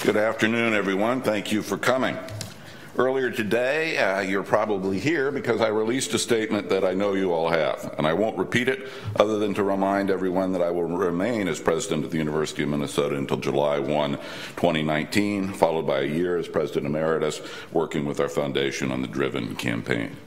Good afternoon, everyone. Thank you for coming. Earlier today, you're probably here because I released a statement that I know you all have, and I won't repeat it other than to remind everyone that I will remain as president of the University of Minnesota until July 1, 2019, followed by a year as president emeritus, working with our foundation on the Driven campaign.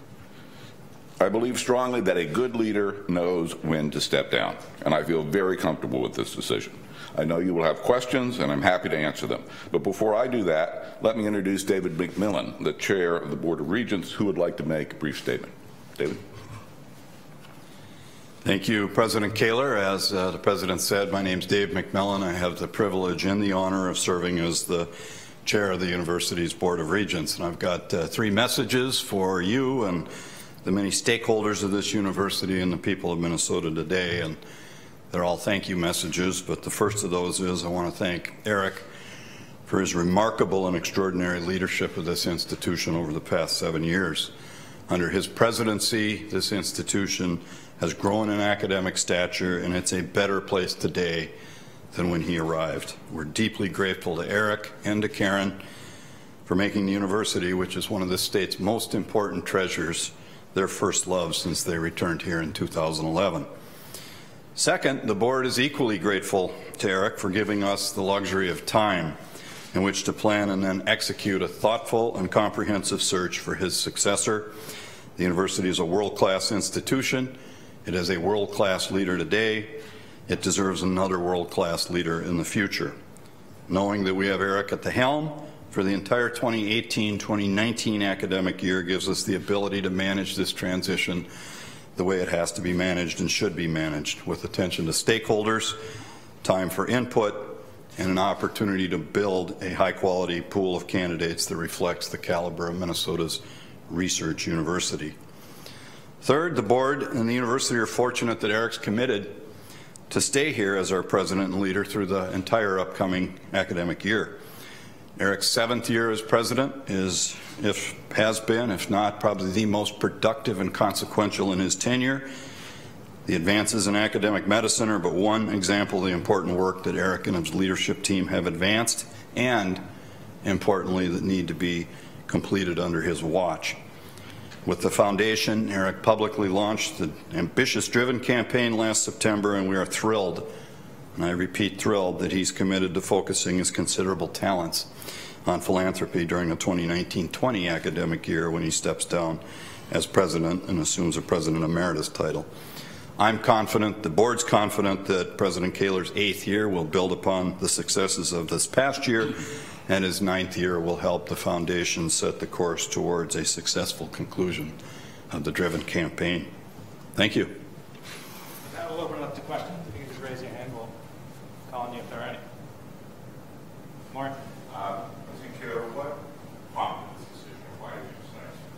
I believe strongly that a good leader knows when to step down, and I feel very comfortable with this decision. I know you will have questions, and I'm happy to answer them. But before I do that, let me introduce David McMillan, the chair of the Board of Regents, who would like to make a brief statement. David. Thank you, President Kaler. As the President said, my name is Dave McMillan. I have the privilege and the honor of serving as the chair of the university's Board of Regents. And I've got three messages for you and the many stakeholders of this university and the people of Minnesota today. And they're all thank you messages, but the first of those is I want to thank Eric for his remarkable and extraordinary leadership of this institution over the past 7 years. Under his presidency, this institution has grown in academic stature, and it's a better place today than when he arrived. We're deeply grateful to Eric and to Karen for making the university, which is one of the state's most important treasures, their first love since they returned here in 2011. Second, the board is equally grateful to Eric for giving us the luxury of time in which to plan and then execute a thoughtful and comprehensive search for his successor. The university is a world-class institution. It has a world-class leader today. It deserves another world-class leader in the future. Knowing that we have Eric at the helm for the entire 2018-2019 academic year gives us the ability to manage this transition the way it has to be managed and should be managed, with attention to stakeholders, time for input, and an opportunity to build a high-quality pool of candidates that reflects the caliber of Minnesota's research university. Third, the board and the university are fortunate that Eric's committed to stay here as our president and leader through the entire upcoming academic year. Eric's 7th year as president has been, if not, probably the most productive and consequential in his tenure. The advances in academic medicine are but one example of the important work that Eric and his leadership team have advanced and, importantly, that need to be completed under his watch. With the foundation, Eric publicly launched the ambitious Driven campaign last September, and we are thrilled, and I repeat thrilled, that he's committed to focusing his considerable talents on philanthropy during the 2019-20 academic year when he steps down as president and assumes a president emeritus title. I'm confident, the board's confident, that President Kaler's 8th year will build upon the successes of this past year, and his 9th year will help the foundation set the course towards a successful conclusion of the Driven campaign. Thank you. Now we'll open it up to questions. If you can just raise your hand, we'll call on you if there are any. Mark? What prompted this decision? Why did you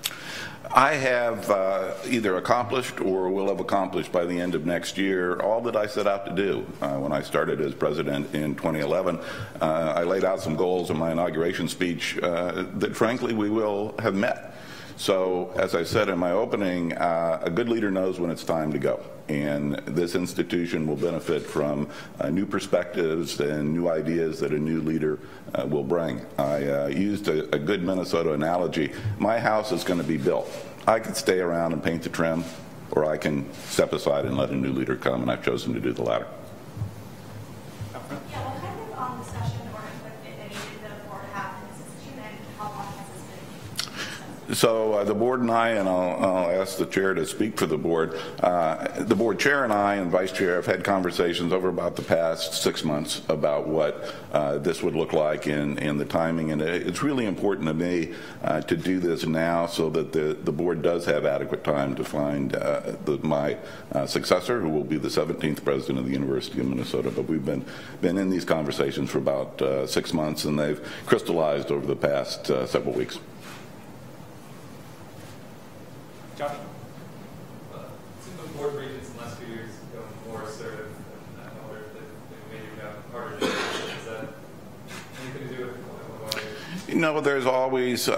decide? I have either accomplished or will have accomplished by the end of next year all that I set out to do. When I started as president in 2011, I laid out some goals in my inauguration speech that, frankly, we will have met. So, as I said in my opening, a good leader knows when it's time to go. And this institution will benefit from new perspectives and new ideas that a new leader will bring. I used a good Minnesota analogy. My house is going to be built. I can stay around and paint the trim, or I can step aside and let a new leader come, and I've chosen to do the latter. Yeah, what kind of discussion or input did any of the board have in this decision, and how long has this been? So the board and I, and I'll ask the chair to speak for the board chair and I and vice chair have had conversations over about the past 6 months about what this would look like in the timing, and it's really important to me to do this now so that the board does have adequate time to find my successor, who will be the 17th president of the University of Minnesota. But we've been in these conversations for about 6 months, and they've crystallized over the past several weeks. Josh? Seems the board regents in the last few years become more assertive and older that maybe got harder to do. Is that anything to do with why? You know, there's always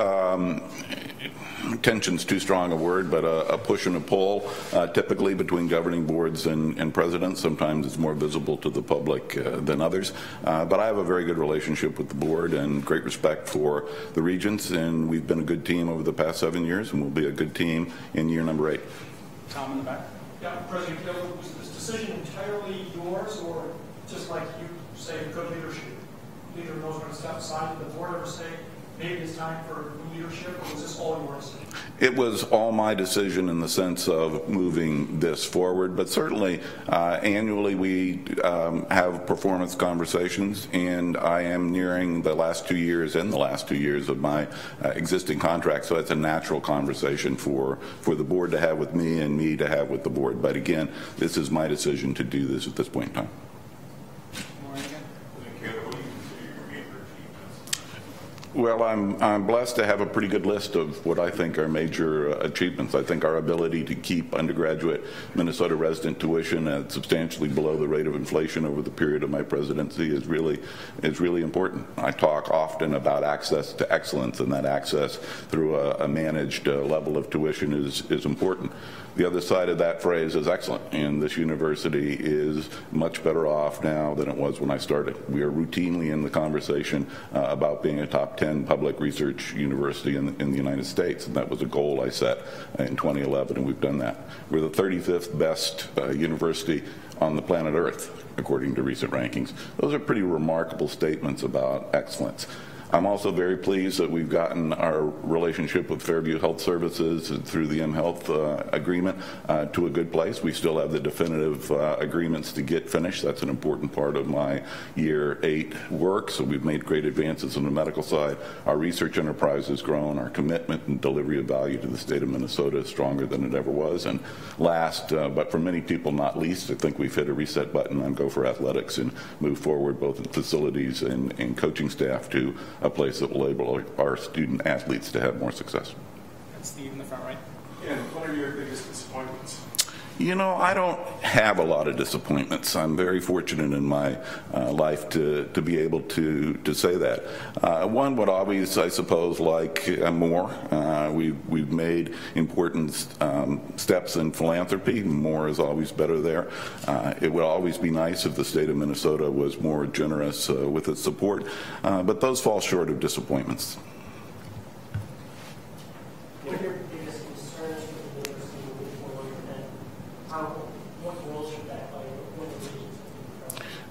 tension's too strong a word, but a push and a pull, typically between governing boards and presidents. Sometimes it's more visible to the public than others. But I have a very good relationship with the board and great respect for the Regents, and we've been a good team over the past 7 years, and we'll be a good team in year number 8. Tom in the back. Yeah, President Taylor, was this decision entirely yours, or just like you say, good leadership? Leader knows when to step aside. Did the board ever say, maybe it's time for new leadership, or was this all yours? It was all my decision in the sense of moving this forward, but certainly annually we have performance conversations, and I am nearing the last 2 years of my existing contract, so it's a natural conversation for the board to have with me and me to have with the board. But again, this is my decision to do this at this point in time. Well, I'm blessed to have a pretty good list of what I think are major achievements. I think our ability to keep undergraduate Minnesota resident tuition at substantially below the rate of inflation over the period of my presidency is really important. I talk often about access to excellence, and that access through a managed level of tuition is important. The other side of that phrase is excellent, and this university is much better off now than it was when I started. We are routinely in the conversation about being a top 10 public research university in the United States, and that was a goal I set in 2011, and we've done that. We're the 35th best university on the planet Earth, according to recent rankings. Those are pretty remarkable statements about excellence. I'm also very pleased that we've gotten our relationship with Fairview Health Services through the mHealth agreement to a good place. We still have the definitive agreements to get finished. That's an important part of my year 8 work, so we've made great advances on the medical side. Our research enterprise has grown. Our commitment and delivery of value to the state of Minnesota is stronger than it ever was. And last, but for many people not least, I think we've hit a reset button on Gopher Athletics and move forward both in facilities and coaching staff to a place that will enable our student athletes to have more success. And Steve in the front right. And what are your biggest disappointments? You know, I don't have a lot of disappointments. I'm very fortunate in my life to be able to say that. One would always, I suppose, like more. We've made important steps in philanthropy. More is always better there. It would always be nice if the state of Minnesota was more generous with its support, but those fall short of disappointments. What are your biggest concerns with the university moving forward, and what role should that play?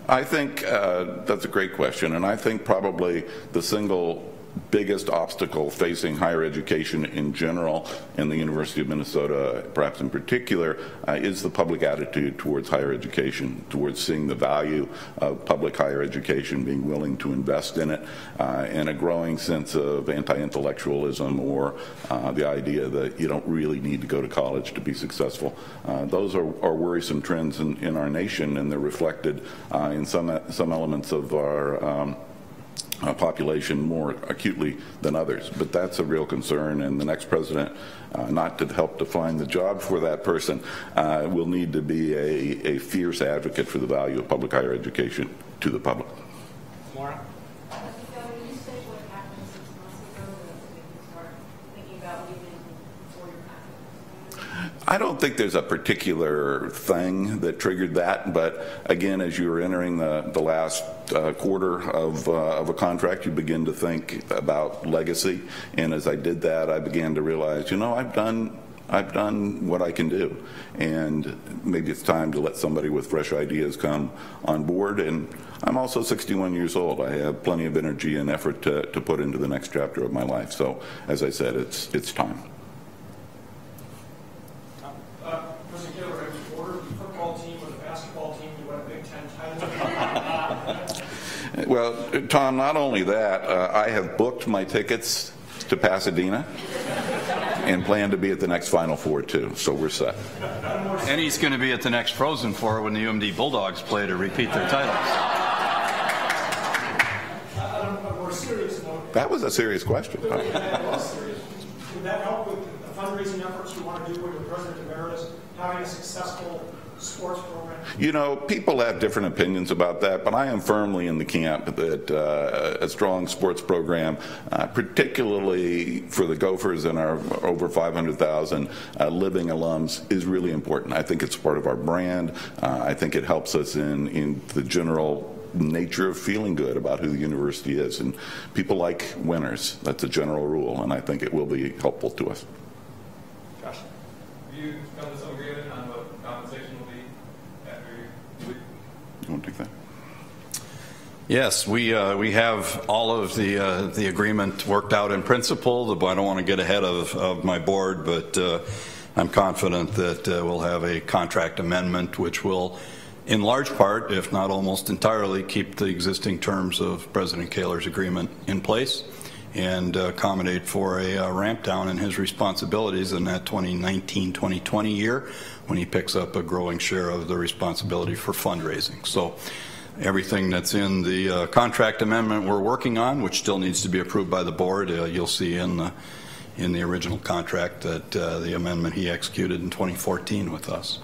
I think that's a great question, and I think probably the single biggest obstacle facing higher education in general and the University of Minnesota perhaps in particular is the public attitude towards higher education, towards seeing the value of public higher education, being willing to invest in it, and a growing sense of anti-intellectualism or the idea that you don't really need to go to college to be successful. Those are worrisome trends in our nation, and they're reflected in some elements of our population more acutely than others. But that's a real concern, and the next president, not to help define the job for that person, will need to be a fierce advocate for the value of public higher education to the public. Maura? When you say what happened 6 months ago that made you start thinking about leaving before your time? I don't think there's a particular thing that triggered that, but again, as you're entering the last quarter of a contract, you begin to think about legacy. And as I did that, I began to realize, you know, I've done what I can do, and maybe it's time to let somebody with fresh ideas come on board. And I'm also 61 years old. I have plenty of energy and effort to put into the next chapter of my life. So, as I said, it's time. President Taylor, have you ordered a football team with a basketball team to win a Big Ten title? Well, Tom, not only that, I have booked my tickets to Pasadena and plan to be at the next Final Four, too. So we're set. And he's going to be at the next Frozen Four when the UMD Bulldogs play to repeat their titles. On a more serious note, That was a serious question. would that help with the fundraising efforts you want to do when you're President Emeritus, having a successful sports program? You know, people have different opinions about that, but I am firmly in the camp that a strong sports program, particularly for the Gophers and our over 500,000 living alums, is really important. I think it's part of our brand. I think it helps us in the general nature of feeling good about who the university is. And people like winners. That's a general rule, and I think it will be helpful to us. Josh? Have you come to some agreement on what compensation will be after you leave? You want to take that? Yes, we have all of the agreement worked out in principle. I don't want to get ahead of my board, but I'm confident that we'll have a contract amendment which will, in large part, if not almost entirely, keep the existing terms of President Kaler's agreement in place and accommodate for a ramp down in his responsibilities in that 2019-2020 year when he picks up a growing share of the responsibility for fundraising. So everything that's in the contract amendment we're working on, which still needs to be approved by the board, you'll see in the original contract that the amendment he executed in 2014 with us.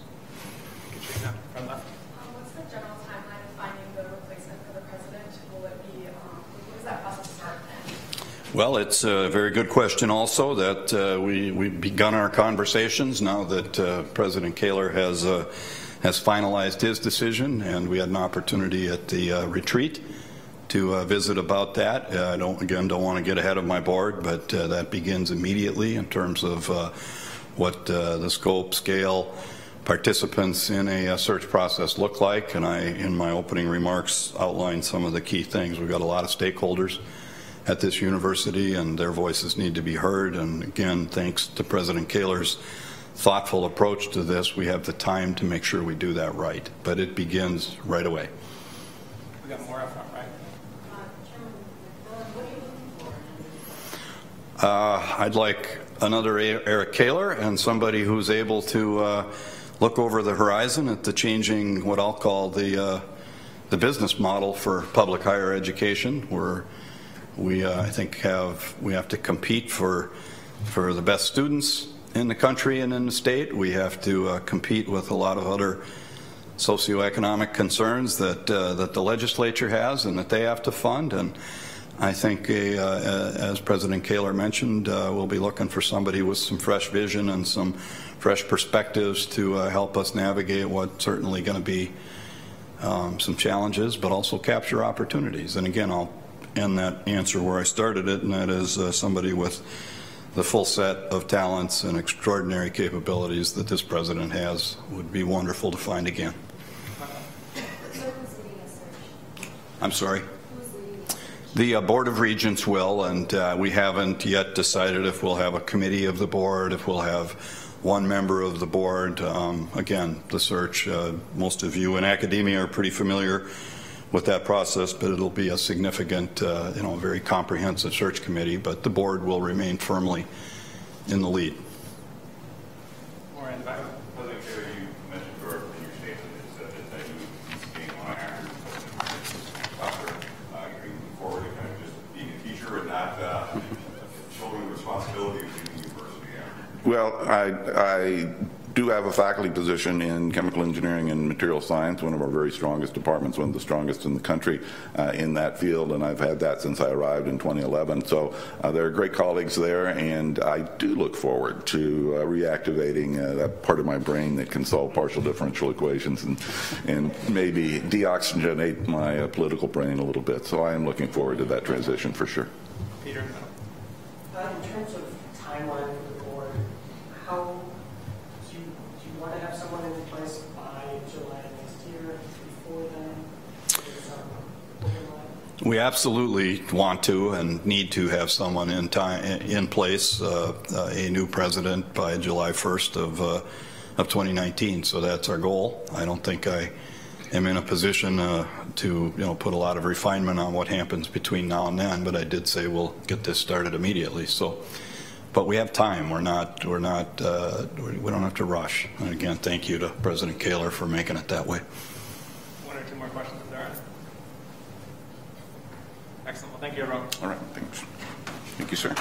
Katrina, from left. What's the general timeline of finding the replacement for the president? Will it be, when does that process start then? Well, it's a very good question also that we've begun our conversations now that President Kaler has finalized his decision, and we had an opportunity at the retreat to visit about that. I don't want to get ahead of my board, but that begins immediately in terms of what the scope, scale, participants in a search process look like, and I, in my opening remarks, outlined some of the key things. We've got a lot of stakeholders at this university, and their voices need to be heard, and again, thanks to President Kaler's thoughtful approach to this, we have the time to make sure we do that right, but it begins right away. We got more up front, right? I'd like another Eric Kaler and somebody who's able to look over the horizon at the changing, what I'll call the business model for public higher education, where I think we have to compete for the best students in the country and in the state. We have to compete with a lot of other socioeconomic concerns that the legislature has and that they have to fund. And I think, as President Kaler mentioned, we'll be looking for somebody with some fresh vision and some fresh perspectives to help us navigate what's certainly going to be some challenges, but also capture opportunities. And again, I'll end that answer where I started it, and that is somebody with the full set of talents and extraordinary capabilities that this president has would be wonderful to find again. I'm sorry? The Board of Regents will, and we haven't yet decided if we'll have a committee of the board, if we'll have one member of the board. Again, the search, most of you in academia are pretty familiar with that process, but it'll be a significant, very comprehensive search committee, but the board will remain firmly in the lead. More in the back. President Kaler, you mentioned in your statement that you being on actors after you're moving forward and kind of just being a teacher and not shouldering the responsibility of being the university. Well, I do have a faculty position in chemical engineering and material science, one of our very strongest departments, one of the strongest in the country in that field, and I've had that since I arrived in 2011. So there are great colleagues there, and I do look forward to reactivating that part of my brain that can solve partial differential equations and maybe deoxygenate my political brain a little bit. So I am looking forward to that transition for sure. Peter. In terms of timeline for the board, how do you want to have someone in place by July next year? Before then, we absolutely want to and need to have someone in place, a new president by July 1st of 2019. So that's our goal. I don't think I am in a position to put a lot of refinement on what happens between now and then, but I did say we'll get this started immediately. So, but we have time. We don't have to rush. And again, thank you to President Kaler for making it that way. One or two more questions if there are. Excellent. Well, thank you, everyone. All right, thanks. Thank you, sir.